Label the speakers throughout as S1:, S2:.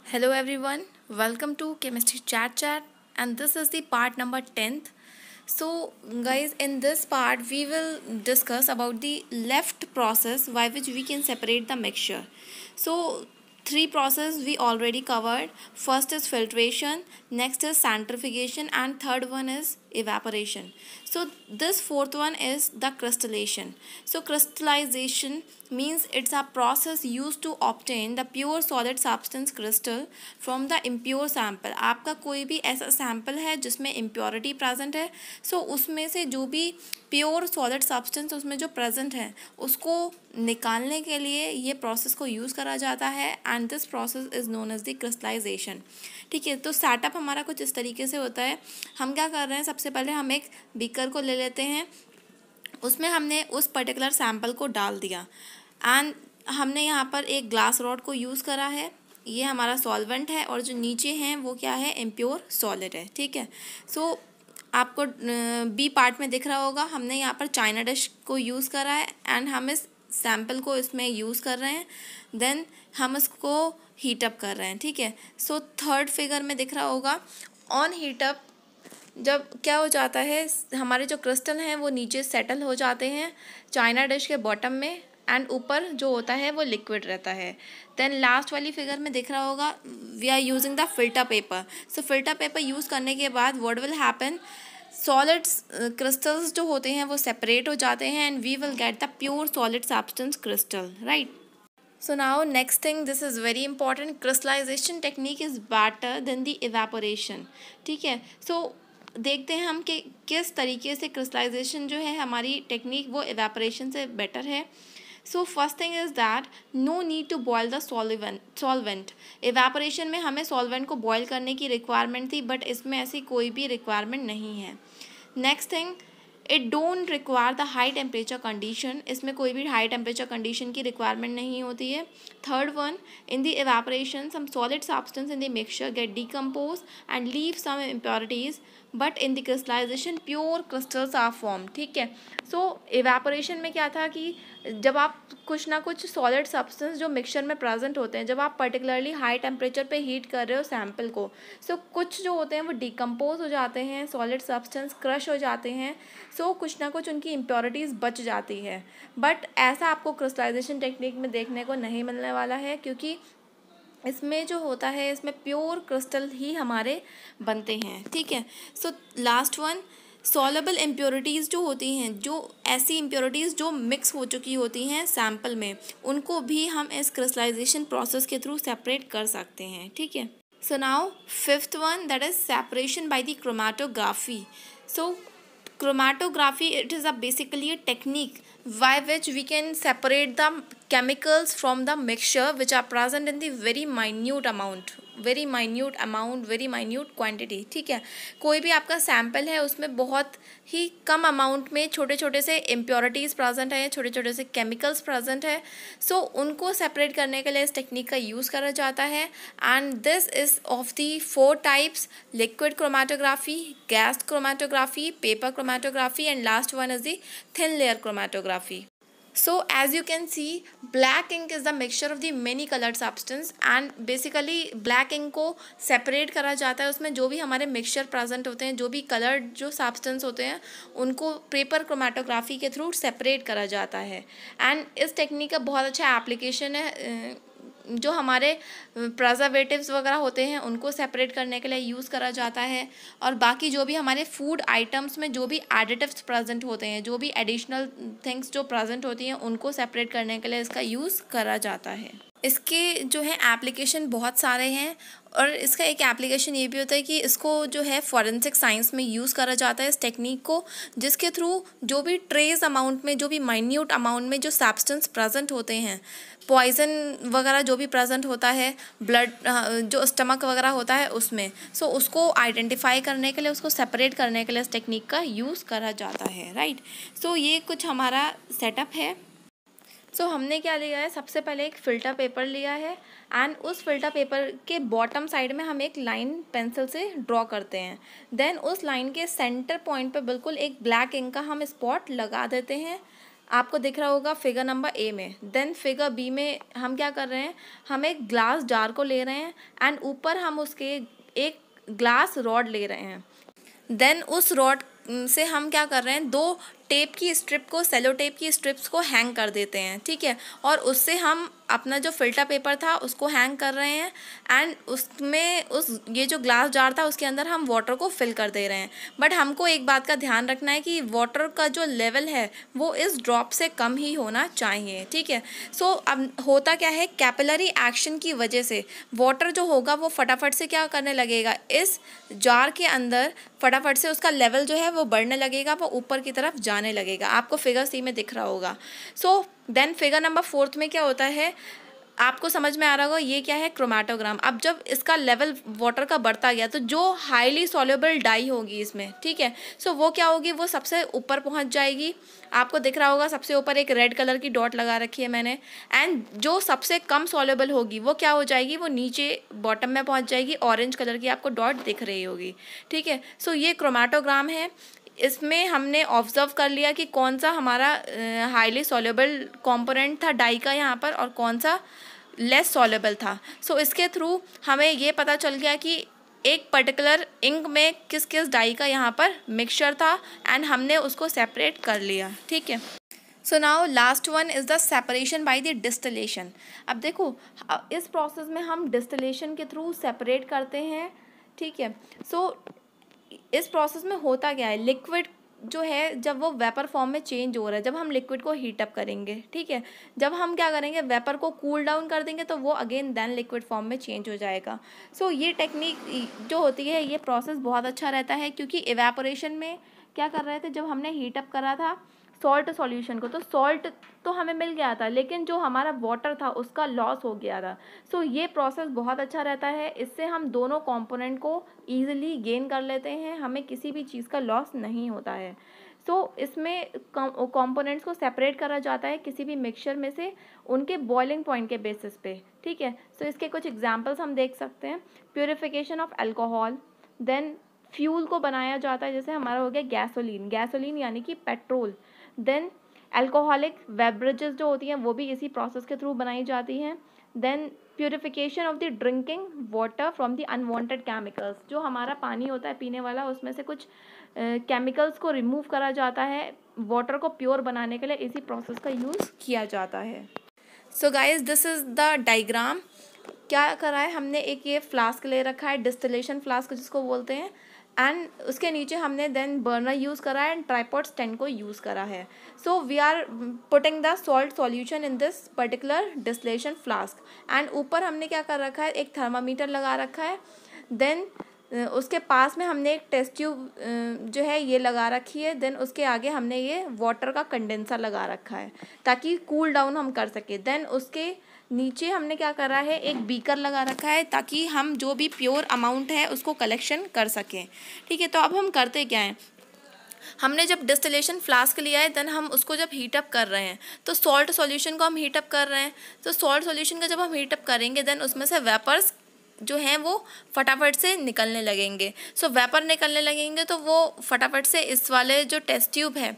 S1: Hello everyone, welcome to Chemistry Chat and this is the part number 10th. So guys, in this part we will discuss about the left process by which we can separate the mixture. So three processes we already covered. First is filtration, next is centrifugation and third one is evaporation. So this fourth one is the crystallization. So crystallization means it's a process used to obtain the pure solid substance crystal from the impure sample. आपका कोई भी ऐसा sample है जिसमें impurity present है, सो उसमें से जो भी प्योर सॉलिड सब्सटेंस उसमें जो प्रेजेंट है उसको निकालने के लिए ये प्रोसेस को यूज़ करा जाता है and this process is known as the crystallization. ठीक है, तो सेटअप हमारा कुछ इस तरीके से होता है. हम क्या कर रहे हैं, सबसे पहले हम एक बीकर को ले लेते हैं, उसमें हमने उस पर्टिकुलर सैम्पल को डाल दिया एंड हमने यहाँ पर एक ग्लास रॉड को यूज़ करा है. ये हमारा सॉल्वेंट है और जो नीचे हैं वो क्या है, इम्प्योर सॉलिड है. ठीक है, सो आपको बी पार्ट में दिख रहा होगा, हमने यहाँ पर चाइना डिश को यूज़ करा है एंड हम इस सैम्पल को इसमें यूज़ कर रहे हैं. देन हम इसको हीटअप कर रहे हैं. ठीक है, सो थर्ड फिगर में दिख रहा होगा, ऑन हीटअप जब क्या हो जाता है, हमारे जो क्रिस्टल हैं वो नीचे सेटल हो जाते हैं चाइना डिश के बॉटम में एंड ऊपर जो होता है वो लिक्विड रहता है. देन लास्ट वाली फिगर में दिख रहा होगा, we are using the filter paper. So filter paper use करने के बाद what will happen, solids crystals जो होते हैं वो सेपरेट हो जाते हैं and we will get the pure solid substance crystal. Right, so now next thing, this is very important, crystallization technique is better than the evaporation. ठीक है, so देखते हैं हम कि किस तरीके से क्रिस्टलाइजेशन जो है हमारी टेक्निक वो एवेपोरेशन से बेटर है. So first thing is that no need to boil the solvent. Evaporation में हमें सॉल्वेंट को बॉयल करने की रिक्वायरमेंट थी, बट इसमें ऐसी कोई भी रिक्वायरमेंट नहीं है. Next thing, it don't require the high temperature condition. इसमें कोई भी हाई टेम्परेचर कंडीशन की रिक्वायरमेंट नहीं होती है. Third one, in the evaporation some solid substance in the mixture get decompose and leave some impurities, but in the crystallization pure crystals are form. ठीक है, सो evaporation में क्या था कि जब आप कुछ ना कुछ सॉलिड सब्सटेंस जो मिक्सचर में प्रेजेंट होते हैं, जब आप पर्टिकुलरली हाई टेम्परेचर पे हीट कर रहे हो सैम्पल को, सो कुछ जो होते हैं वो डिकम्पोज हो जाते हैं, सॉलिड सब्सटेंस क्रश हो जाते हैं, सो कुछ ना कुछ उनकी इम्प्योरिटीज़ बच जाती है. बट ऐसा आपको क्रिस्टलाइजेशन टेक्निक में देखने को नहीं मिलने वाला है, क्योंकि इसमें जो होता है इसमें प्योर क्रिस्टल ही हमारे बनते हैं. ठीक है, so last one, soluble impurities जो होती हैं, जो ऐसी इम्प्योरिटीज़ जो मिक्स हो चुकी होती हैं सैम्पल में, उनको भी हम इस क्रिस्टलाइजेशन प्रोसेस के थ्रू सेपरेट कर सकते हैं. ठीक है, so now fifth one, that is separation by the chromatography. So chromatography, it is basically a technique by which we can separate the chemicals from the mixture which are present in the very minute quantity. ठीक है, कोई भी आपका sample है उसमें बहुत ही कम amount में छोटे छोटे से इम्प्योरिटीज़ प्रेजेंट है, छोटे छोटे से केमिकल्स प्रेजेंट है. सो उनको सेपरेट करने के लिए इस टेक्निक का यूज़ करा जाता है and this is of the 4 types, liquid chromatography, gas chromatography, paper chromatography and last one is the thin layer chromatography. So as you can see, black ink is the mixture of the many colored substance and basically black ink को separate करा जाता है. उसमें जो भी हमारे mixture present होते हैं, जो भी colored जो substance होते हैं, उनको paper chromatography के through separate करा जाता है. and इस technique का बहुत अच्छा application है, जो हमारे प्रिजर्वेटिव्स वगैरह होते हैं उनको सेपरेट करने के लिए यूज़ करा जाता है, और बाकी जो भी हमारे फूड आइटम्स में जो भी एडिटिव्स प्रेजेंट होते हैं, जो भी एडिशनल थिंग्स जो प्रेजेंट होती हैं, उनको सेपरेट करने के लिए इसका यूज़ करा जाता है. इसके जो है एप्लीकेशन बहुत सारे हैं, और इसका एक एप्लीकेशन ये भी होता है कि इसको जो है फॉरेंसिक साइंस में यूज़ करा जाता है इस टेक्निक को, जिसके थ्रू जो भी ट्रेस अमाउंट में, जो भी माइन्यूट अमाउंट में जो सब्सटेंस प्रेजेंट होते हैं, पॉइजन वगैरह जो भी प्रेजेंट होता है, ब्लड जो स्टमक वगैरह होता है उसमें, सो उसको आइडेंटिफाई करने के लिए, उसको सेपरेट करने के लिए इस टेक्निक का यूज़ करा जाता है. राइट, सो ये कुछ हमारा सेटअप है. सो हमने क्या लिया है, सबसे पहले एक फ़िल्टर पेपर लिया है एंड उस फ़िल्टर पेपर के बॉटम साइड में हम एक लाइन पेंसिल से ड्रॉ करते हैं. देन उस लाइन के सेंटर पॉइंट पे बिल्कुल एक ब्लैक इंक का हम स्पॉट लगा देते हैं आपको दिख रहा होगा फिगर नंबर ए में। देन फिगर बी में हम क्या कर रहे हैं, हम एक ग्लास जार को ले रहे हैं एंड ऊपर हम उसके एक ग्लास रॉड ले रहे हैं। देन उस रॉड से हम क्या कर रहे हैं, दो टेप की स्ट्रिप को, सेलो टेप की स्ट्रिप्स को हैंग कर देते हैं, ठीक है। और उससे हम अपना जो फिल्टर पेपर था उसको हैंग कर रहे हैं एंड उसमें ये जो ग्लास जार था उसके अंदर हम वाटर को फिल कर दे रहे हैं। बट हमको एक बात का ध्यान रखना है कि वाटर का जो लेवल है वो इस ड्रॉप से कम ही होना चाहिए, ठीक है। सो अब होता क्या है, कैपिलरी एक्शन की वजह से वाटर जो होगा वो फटाफट से क्या करने लगेगा, इस जार के अंदर फटाफट से उसका लेवल जो है वो बढ़ने लगेगा, वो ऊपर की तरफ जाने लगेगा। आपको फिगर सी में दिख रहा होगा। सो देन फिगर नंबर 4 में क्या होता है, आपको समझ में आ रहा होगा ये क्या है, क्रोमैटोग्राम। अब जब इसका लेवल वाटर का बढ़ता गया तो जो हाईली सॉल्युबल डाई होगी इसमें, ठीक है, सो वो क्या होगी, वो सबसे ऊपर पहुंच जाएगी। आपको दिख रहा होगा सबसे ऊपर एक रेड कलर की डॉट लगा रखी है मैंने। एंड जो सबसे कम सॉल्युबल होगी वो क्या हो जाएगी, वो नीचे बॉटम में पहुंच जाएगी। ऑरेंज कलर की आपको डॉट दिख रही होगी, ठीक है। सो ये क्रोमैटोग्राम है। इसमें हमने ऑब्जर्व कर लिया कि कौन सा हमारा हाईली सॉल्युबल कंपोनेंट था डाई का यहाँ पर और कौन सा लेस सॉल्युबल था। सो इसके थ्रू हमें ये पता चल गया कि एक पर्टिकुलर इंक में किस किस डाई का यहाँ पर मिक्सचर था एंड हमने उसको सेपरेट कर लिया, ठीक है। So now last one is the separation by the distillation. अब देखो इस प्रोसेस में हम डिस्टिलेशन के थ्रू सेपरेट करते हैं, ठीक है। सो इस प्रोसेस में होता क्या है, लिक्विड जो है जब वो वेपर फॉर्म में चेंज हो रहा है, जब हम लिक्विड को हीट अप करेंगे, ठीक है, जब हम क्या करेंगे वेपर को कूल डाउन कर देंगे तो वो अगेन देन लिक्विड फॉर्म में चेंज हो जाएगा। सो ये टेक्निक जो होती है, ये प्रोसेस बहुत अच्छा रहता है, क्योंकि इवेपोरेशन में क्या कर रहे थे, जब हमने हीट अप करा था सॉल्ट सॉल्यूशन को, तो सॉल्ट तो हमें मिल गया था लेकिन जो हमारा वाटर था उसका लॉस हो गया था। सो ये प्रोसेस बहुत अच्छा रहता है, इससे हम दोनों कंपोनेंट को ईजिली गेन कर लेते हैं, हमें किसी भी चीज़ का लॉस नहीं होता है। सो इसमें कंपोनेंट्स को सेपरेट करा जाता है किसी भी मिक्सचर में से उनके बॉइलिंग पॉइंट के बेसिस पे, ठीक है। सो इसके कुछ एग्जांपल्स हम देख सकते हैं। Purification of alcohol, then fuel को बनाया जाता है, जैसे हमारा हो गया गैसोलीन, गैसोलीन यानी कि पेट्रोल। देन अल्कोहलिक बेवरेजेस जो होती हैं वो भी इसी प्रोसेस के थ्रू बनाई जाती हैं। Then purification of the drinking water from the unwanted chemicals, जो हमारा पानी होता है पीने वाला उसमें से कुछ केमिकल्स को रिमूव करा जाता है, वाटर को प्योर बनाने के लिए इसी प्रोसेस का यूज़ किया जाता है। So guys this is the diagram. क्या करा है हमने, एक ये फ्लास्क ले रखा है, डिस्टिलेशन फ्लास्क जिसको बोलते हैं, एंड उसके नीचे हमने देन बर्नर यूज़ करा है एंड ट्राइपॉड स्टैंड को यूज़ करा है। So we are putting the salt solution in this particular distillation flask and ऊपर हमने क्या कर रखा है, एक थर्मामीटर लगा रखा है। देन उसके पास में हमने एक टेस्ट ट्यूब जो है ये लगा रखी है। देन उसके आगे हमने ये वाटर का कंडेंसर लगा रखा है ताकि कूल डाउन हम कर सके। देन उसके नीचे हमने क्या करा है, एक बीकर लगा रखा है ताकि हम जो भी प्योर अमाउंट है उसको कलेक्शन कर सकें, ठीक है। तो अब हम करते क्या हैं, हमने जब डिस्टिलेशन फ्लास्क लिया है देन हम उसको जब हीट अप कर रहे हैं तो सॉल्ट सॉल्यूशन को हम हीट अप कर रहे हैं। तो सॉल्ट सॉल्यूशन का जब हम हीट अप करेंगे देन उसमें से वेपर्स जो हैं वो फटाफट से निकलने लगेंगे। सो वेपर निकलने लगेंगे तो वो फटाफट से इस वाले जो टेस्ट ट्यूब है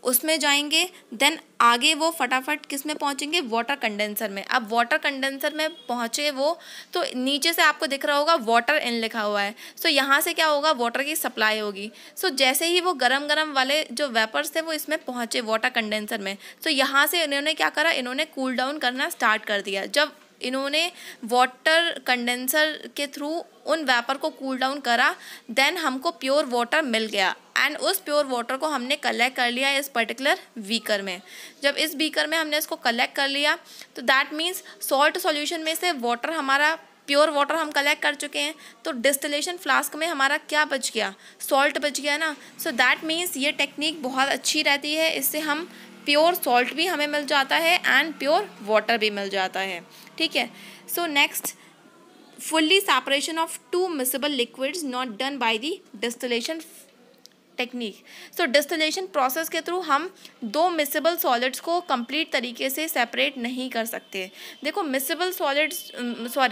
S1: उसमें जाएंगे। देन आगे वो फटाफट किस में पहुंचेंगे, वाटर कंडेंसर में। अब वाटर कंडेंसर में पहुंचे वो तो नीचे से आपको दिख रहा होगा वाटर इन लिखा हुआ है। सो यहाँ से क्या होगा, वाटर की सप्लाई होगी। सो जैसे ही वो गरम गरम वाले जो वेपर्स थे वो इसमें पहुँचे वाटर कंडेंसर में, तो यहाँ से इन्होंने क्या करा, इन्होंने कूल डाउन करना स्टार्ट कर दिया। जब इन्होंने वाटर कंडेंसर के थ्रू उन वेपर को कूल डाउन करा देन हमको प्योर वाटर मिल गया एंड उस प्योर वाटर को हमने कलेक्ट कर लिया इस पर्टिकुलर बीकर में। जब इस बीकर में हमने इसको कलेक्ट कर लिया तो दैट मीन्स सॉल्ट सॉल्यूशन में से वाटर हमारा प्योर वाटर हम कलेक्ट कर चुके हैं, तो डिस्टिलेशन फ्लास्क में हमारा क्या बच गया, सॉल्ट बच गया ना। सो दैट मीन्स ये टेक्निक बहुत अच्छी रहती है, इससे हम प्योर सॉल्ट भी हमें मिल जाता है एंड प्योर वाटर भी मिल जाता है, ठीक है। So next, fully separation of two miscible liquids not done by the distillation technique. So distillation process के थ्रू हम दो मिसेबल सॉलिड्स को कंप्लीट तरीके से सेपरेट नहीं कर सकते। देखो मिसेबल सॉलिड्स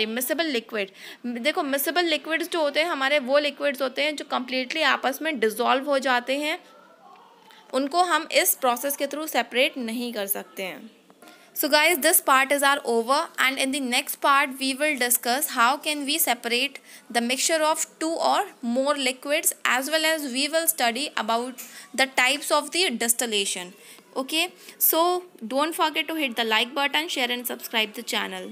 S1: मिसेबल लिक्विड, देखो मिसेबल लिक्विड्स जो होते हैं हमारे वो लिक्विड्स होते हैं जो कम्प्लीटली आपस में डिज़ोल्व हो जाते हैं उनको हम इस प्रोसेस के थ्रू सेपरेट नहीं कर सकते हैं. So guys, this part is our over, and in the next part we will discuss how can we separate the mixture of two or more liquids, as well as we will study about the types of the distillation. Okay, so don't forget to hit the like button, share and subscribe the channel.